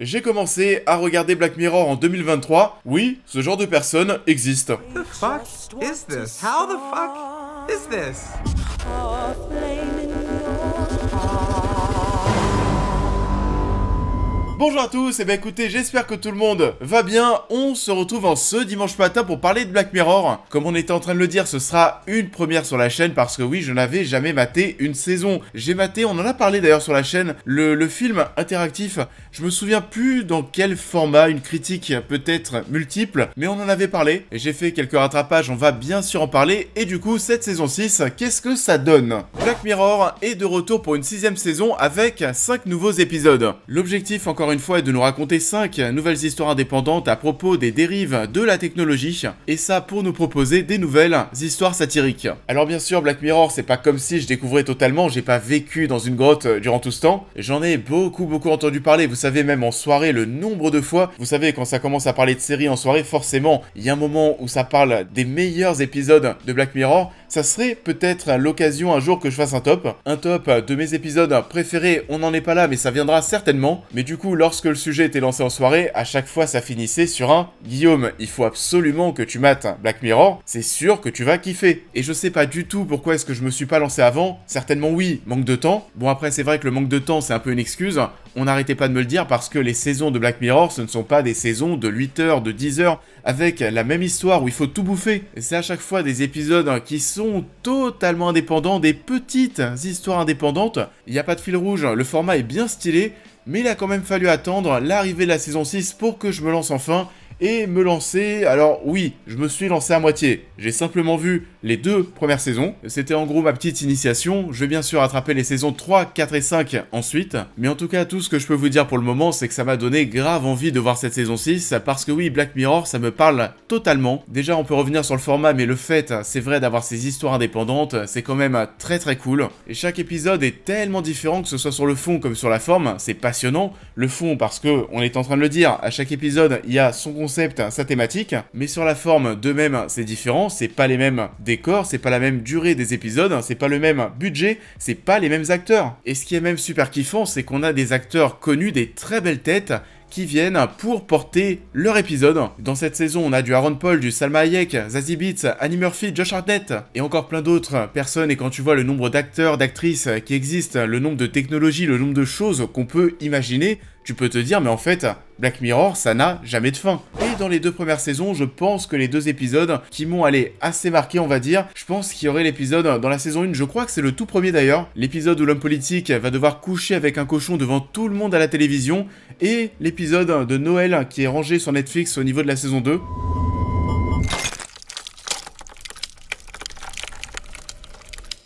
J'ai commencé à regarder Black Mirror en 2023. Oui, ce genre de personne existe. What the fuck is this? How the fuck is this? Bonjour à tous, et bien écoutez, j'espère que tout le monde va bien. On se retrouve en ce dimanche matin pour parler de Black Mirror. Comme on était en train de le dire, ce sera une première sur la chaîne parce que oui, je n'avais jamais maté une saison. J'ai maté, on en a parlé d'ailleurs sur la chaîne, le film interactif. Je me souviens plus dans quel format, une critique peut-être multiple, mais on en avait parlé. Et j'ai fait quelques rattrapages, on va bien sûr en parler. Et du coup, cette saison 6, qu'est-ce que ça donne? Black Mirror est de retour pour une 6ème saison avec 5 nouveaux épisodes. L'objectif, encore une fois, est de nous raconter 5 nouvelles histoires indépendantes à propos des dérives de la technologie, et ça pour nous proposer des nouvelles histoires satiriques. Alors bien sûr, Black Mirror, c'est pas comme si je découvrais totalement, j'ai pas vécu dans une grotte durant tout ce temps. J'en ai beaucoup entendu parler, vous savez, même en soirée, le nombre de fois. Vous savez, quand ça commence à parler de séries en soirée, forcément, il y a un moment où ça parle des meilleurs épisodes de Black Mirror. Ça serait peut-être l'occasion un jour que je fasse un top de mes épisodes préférés. On n'en est pas là, mais ça viendra certainement. Mais du coup, lorsque le sujet était lancé en soirée, à chaque fois ça finissait sur un « Guillaume, il faut absolument que tu mates Black Mirror, c'est sûr que tu vas kiffer ». Et je sais pas du tout pourquoi est-ce que je me suis pas lancé avant. Certainement oui, manque de temps. Bon après c'est vrai que le manque de temps c'est un peu une excuse. On n'arrêtait pas de me le dire parce que les saisons de Black Mirror, ce ne sont pas des saisons de 8 heures, de 10 heures, avec la même histoire où il faut tout bouffer. C'est à chaque fois des épisodes qui sont totalement indépendants, des petites histoires indépendantes. Il n'y a pas de fil rouge, le format est bien stylé, mais il a quand même fallu attendre l'arrivée de la saison 6 pour que je me lance enfin. Et me lancer, alors oui, je me suis lancé à moitié. J'ai simplement vu les 2 premières saisons. C'était en gros ma petite initiation. Je vais bien sûr rattraper les saisons 3, 4 et 5 ensuite. Mais en tout cas, tout ce que je peux vous dire pour le moment, c'est que ça m'a donné grave envie de voir cette saison 6. Parce que oui, Black Mirror, ça me parle totalement. Déjà, on peut revenir sur le format, mais le fait, c'est vrai, d'avoir ces histoires indépendantes, c'est quand même très cool. Et chaque épisode est tellement différent, que ce soit sur le fond comme sur la forme. C'est passionnant. Le fond, parce que, on est en train de le dire, à chaque épisode, il y a son concept, sa thématique, mais sur la forme de même c'est différent, c'est pas les mêmes décors, c'est pas la même durée des épisodes, c'est pas le même budget, c'est pas les mêmes acteurs. Et ce qui est même super kiffant, c'est qu'on a des acteurs connus, des très belles têtes, qui viennent pour porter leur épisode. Dans cette saison, on a du Aaron Paul, du Salma Hayek, Zazie Beetz, Annie Murphy, Josh Hartnett, et encore plein d'autres personnes. Et quand tu vois le nombre d'acteurs, d'actrices qui existent, le nombre de technologies, le nombre de choses qu'on peut imaginer, tu peux te dire, mais en fait, Black Mirror, ça n'a jamais de fin. Et dans les 2 premières saisons, je pense que les 2 épisodes qui m'ont allé assez marqué, on va dire, je pense qu'il y aurait l'épisode dans la saison 1, je crois que c'est le tout premier d'ailleurs, l'épisode où l'homme politique va devoir coucher avec un cochon devant tout le monde à la télévision, et l'épisode de Noël qui est rangé sur Netflix au niveau de la saison 2.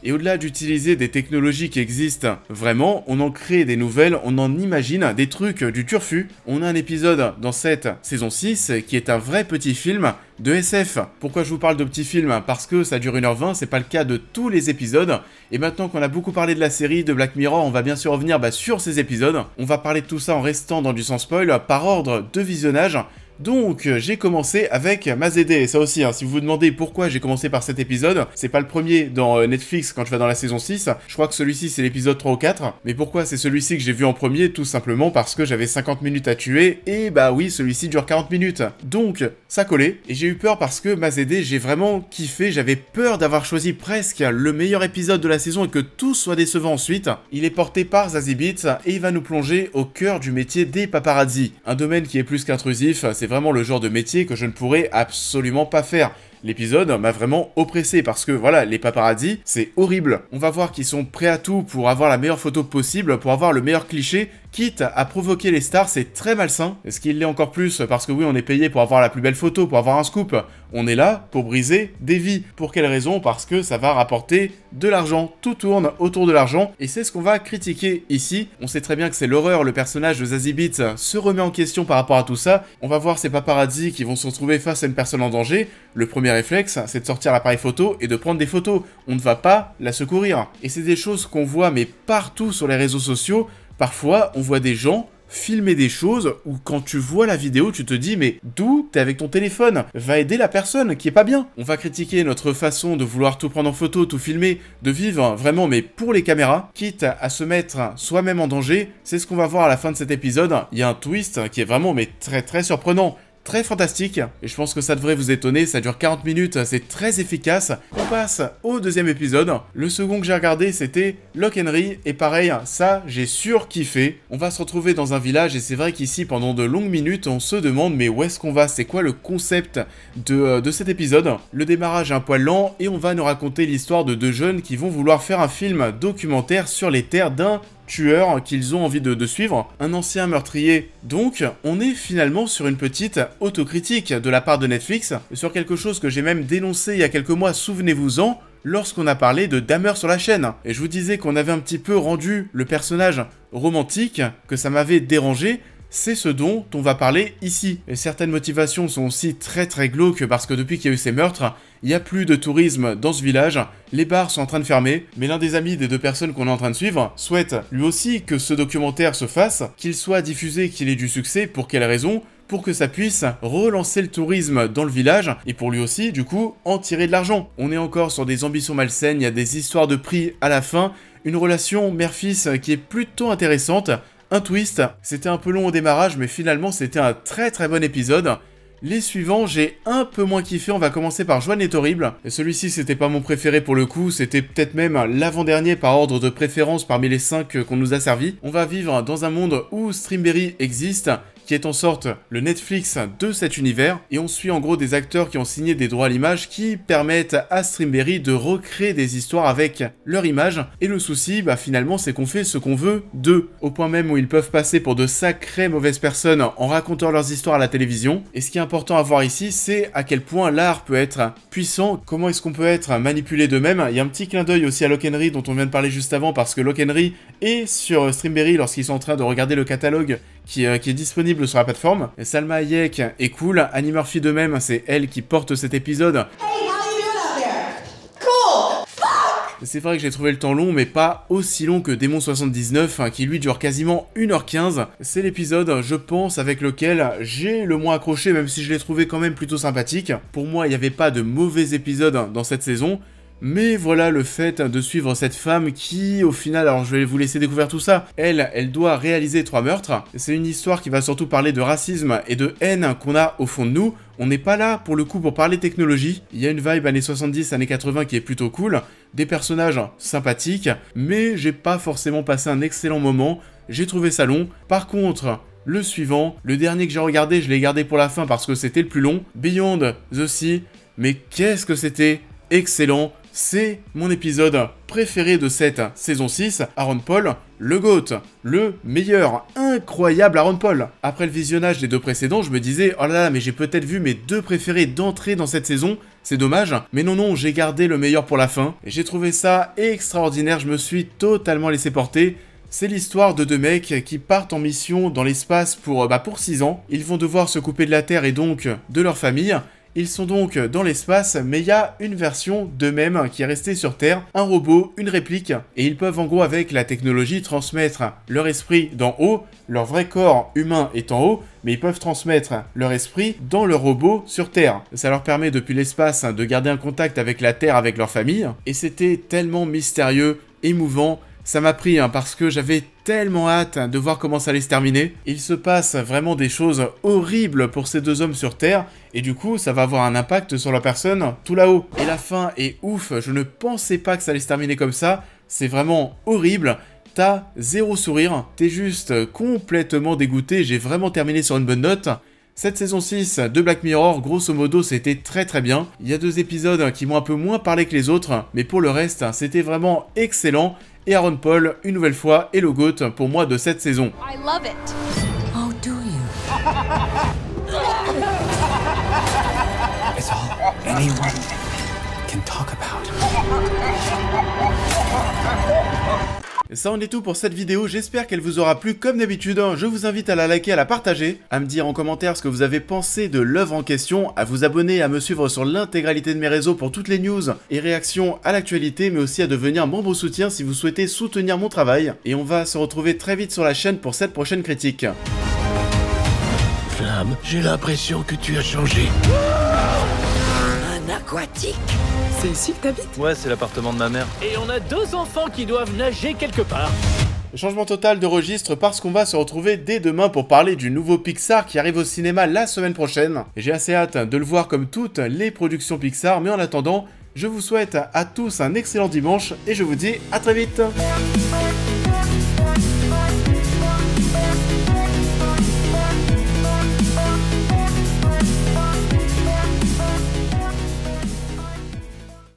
Et au-delà d'utiliser des technologies qui existent vraiment, on en crée des nouvelles, on en imagine des trucs du turfu. On a un épisode dans cette saison 6 qui est un vrai petit film de SF. Pourquoi je vous parle de petit film? Parce que ça dure 1h20, c'est pas le cas de tous les épisodes. Et maintenant qu'on a beaucoup parlé de la série, de Black Mirror, on va bien sûr revenir sur ces épisodes. On va parler de tout ça en restant dans du sans spoil, par ordre de visionnage. Donc j'ai commencé avec Mazede, et ça aussi, si vous vous demandez pourquoi j'ai commencé par cet épisode, c'est pas le premier dans Netflix quand je vais dans la saison 6, je crois que celui-ci c'est l'épisode 3 ou 4, mais pourquoi c'est celui-ci que j'ai vu en premier? Tout simplement parce que j'avais 50 minutes à tuer, et bah oui, celui-ci dure 40 minutes, donc ça collait, et j'ai eu peur parce que Mazede, j'ai vraiment kiffé, j'avais peur d'avoir choisi presque le meilleur épisode de la saison et que tout soit décevant ensuite. Il est porté par Zazie Beetz, et il va nous plonger au cœur du métier des paparazzi, un domaine qui est plus qu'intrusif, c'est vraiment le genre de métier que je ne pourrais absolument pas faire. L'épisode m'a vraiment oppressé parce que voilà, les paparazzi, c'est horrible. On va voir qu'ils sont prêts à tout pour avoir la meilleure photo possible, pour avoir le meilleur cliché, quitte à provoquer les stars, c'est très malsain. Ce qui l'est encore plus parce que oui, on est payé pour avoir la plus belle photo, pour avoir un scoop. On est là pour briser des vies. Pour quelle raison? Parce que ça va rapporter de l'argent. Tout tourne autour de l'argent et c'est ce qu'on va critiquer ici. On sait très bien que c'est l'horreur, le personnage de Zazie Beetz se remet en question par rapport à tout ça. On va voir ces paparazzi qui vont se retrouver face à une personne en danger. Le premier réflexe, c'est de sortir l'appareil photo et de prendre des photos. On ne va pas la secourir. Et c'est des choses qu'on voit mais partout sur les réseaux sociaux. Parfois, on voit des gens filmer des choses où quand tu vois la vidéo, tu te dis mais d'où t'es avec ton téléphone? Va aider la personne qui est pas bien. On va critiquer notre façon de vouloir tout prendre en photo, tout filmer, de vivre vraiment mais pour les caméras, quitte à se mettre soi-même en danger. C'est ce qu'on va voir à la fin de cet épisode. Il y a un twist qui est vraiment mais très surprenant. Très fantastique, et je pense que ça devrait vous étonner, ça dure 40 minutes, c'est très efficace. On passe au deuxième épisode. Le second que j'ai regardé, c'était Lock Henry, et pareil, ça, j'ai surkiffé. On va se retrouver dans un village, et c'est vrai qu'ici, pendant de longues minutes, on se demande, mais où est-ce qu'on va? C'est quoi le concept de cet épisode? Le démarrage est un poil lent, et on va nous raconter l'histoire de deux jeunes qui vont vouloir faire un film documentaire sur les terres d'un tueur qu'ils ont envie de suivre, un ancien meurtrier. Donc, on est finalement sur une petite autocritique de la part de Netflix, sur quelque chose que j'ai même dénoncé il y a quelques mois, souvenez-vous-en, lorsqu'on a parlé de Dahmer sur la chaîne. Et je vous disais qu'on avait un petit peu rendu le personnage romantique, que ça m'avait dérangé. C'est ce dont on va parler ici. Et certaines motivations sont aussi très glauques parce que depuis qu'il y a eu ces meurtres, il n'y a plus de tourisme dans ce village, les bars sont en train de fermer, mais l'un des amis des deux personnes qu'on est en train de suivre souhaite lui aussi que ce documentaire se fasse, qu'il soit diffusé, qu'il ait du succès. Pour quelle raison? Pour que ça puisse relancer le tourisme dans le village, et pour lui aussi, du coup, en tirer de l'argent. On est encore sur des ambitions malsaines, il y a des histoires de prix à la fin, une relation mère-fils qui est plutôt intéressante. Un twist, c'était un peu long au démarrage, mais finalement c'était un très bon épisode. Les suivants, j'ai un peu moins kiffé, on va commencer par Joanne est horrible. Celui-ci, c'était pas mon préféré pour le coup, c'était peut-être même l'avant-dernier par ordre de préférence parmi les 5 qu'on nous a servi. On va vivre dans un monde où Streamberry existe, qui est en sorte le Netflix de cet univers, et on suit en gros des acteurs qui ont signé des droits à l'image qui permettent à Streamberry de recréer des histoires avec leur image, et le souci, finalement, c'est qu'on fait ce qu'on veut d'eux, au point même où ils peuvent passer pour de sacrées mauvaises personnes en racontant leurs histoires à la télévision. Et ce qui est important à voir ici, c'est à quel point l'art peut être puissant, comment est-ce qu'on peut être manipulé d'eux-mêmes. Il y a un petit clin d'œil aussi à Lock Henry dont on vient de parler juste avant, parce que Lock Henry est sur Streamberry lorsqu'ils sont en train de regarder le catalogue qui est disponible sur la plateforme. Et Salma Hayek est cool, Annie Murphy de même, c'est elle qui porte cet épisode. Hey, how you doing out there? Cool! Fuck! C'est vrai que j'ai trouvé le temps long, mais pas aussi long que Démon 79, qui lui dure quasiment 1h15. C'est l'épisode, je pense, avec lequel j'ai le moins accroché, même si je l'ai trouvé quand même plutôt sympathique. Pour moi, il n'y avait pas de mauvais épisodes dans cette saison. Mais voilà le fait de suivre cette femme qui, au final, alors je vais vous laisser découvrir tout ça, elle doit réaliser 3 meurtres. C'est une histoire qui va surtout parler de racisme et de haine qu'on a au fond de nous. On n'est pas là, pour le coup, pour parler technologie. Il y a une vibe années 70, années 80 qui est plutôt cool, des personnages sympathiques, mais j'ai pas forcément passé un excellent moment, j'ai trouvé ça long. Par contre, le suivant, le dernier que j'ai regardé, je l'ai gardé pour la fin parce que c'était le plus long, Beyond the Sea, mais qu'est-ce que c'était excellent. C'est mon épisode préféré de cette saison 6, Aaron Paul, le GOAT, le meilleur, incroyable Aaron Paul. Après le visionnage des 2 précédents, je me disais, oh là là, mais j'ai peut-être vu mes 2 préférés d'entrée dans cette saison, c'est dommage. Mais non, j'ai gardé le meilleur pour la fin, et j'ai trouvé ça extraordinaire, je me suis totalement laissé porter. C'est l'histoire de 2 mecs qui partent en mission dans l'espace pour 6 ans. Ils vont devoir se couper de la Terre et donc de leur famille. Ils sont donc dans l'espace, mais il y a une version d'eux-mêmes qui est restée sur Terre, un robot, une réplique, et ils peuvent en gros avec la technologie transmettre leur esprit d'en haut, leur vrai corps humain est en haut, mais ils peuvent transmettre leur esprit dans leur robot sur Terre. Ça leur permet depuis l'espace de garder un contact avec la Terre, avec leur famille, et c'était tellement mystérieux, émouvant. Ça m'a pris parce que j'avais tellement hâte de voir comment ça allait se terminer. Il se passe vraiment des choses horribles pour ces 2 hommes sur Terre, et du coup ça va avoir un impact sur leur personne tout là-haut. Et la fin est ouf, je ne pensais pas que ça allait se terminer comme ça, c'est vraiment horrible. T'as 0 sourire, t'es juste complètement dégoûté, j'ai vraiment terminé sur une bonne note. Cette saison 6 de Black Mirror, grosso modo, c'était très bien. Il y a 2 épisodes qui m'ont un peu moins parlé que les autres, mais pour le reste, c'était vraiment excellent. Et Aaron Paul, une nouvelle fois, est le GOAT pour moi de cette saison. I love it. Oh, do you? It's all anyone can talk about. Et ça en est tout pour cette vidéo, j'espère qu'elle vous aura plu comme d'habitude. Je vous invite à la liker, à la partager, à me dire en commentaire ce que vous avez pensé de l'œuvre en question, à vous abonner, à me suivre sur l'intégralité de mes réseaux pour toutes les news et réactions à l'actualité, mais aussi à devenir membre soutien si vous souhaitez soutenir mon travail. Et on va se retrouver très vite sur la chaîne pour cette prochaine critique. Flamme, j'ai l'impression que tu as changé. Un aquatique. C'est ici que t'habites? Ouais, c'est l'appartement de ma mère. Et on a 2 enfants qui doivent nager quelque part. Changement total de registre parce qu'on va se retrouver dès demain pour parler du nouveau Pixar qui arrive au cinéma la semaine prochaine. J'ai assez hâte de le voir comme toutes les productions Pixar, mais en attendant, je vous souhaite à tous un excellent dimanche et je vous dis à très vite.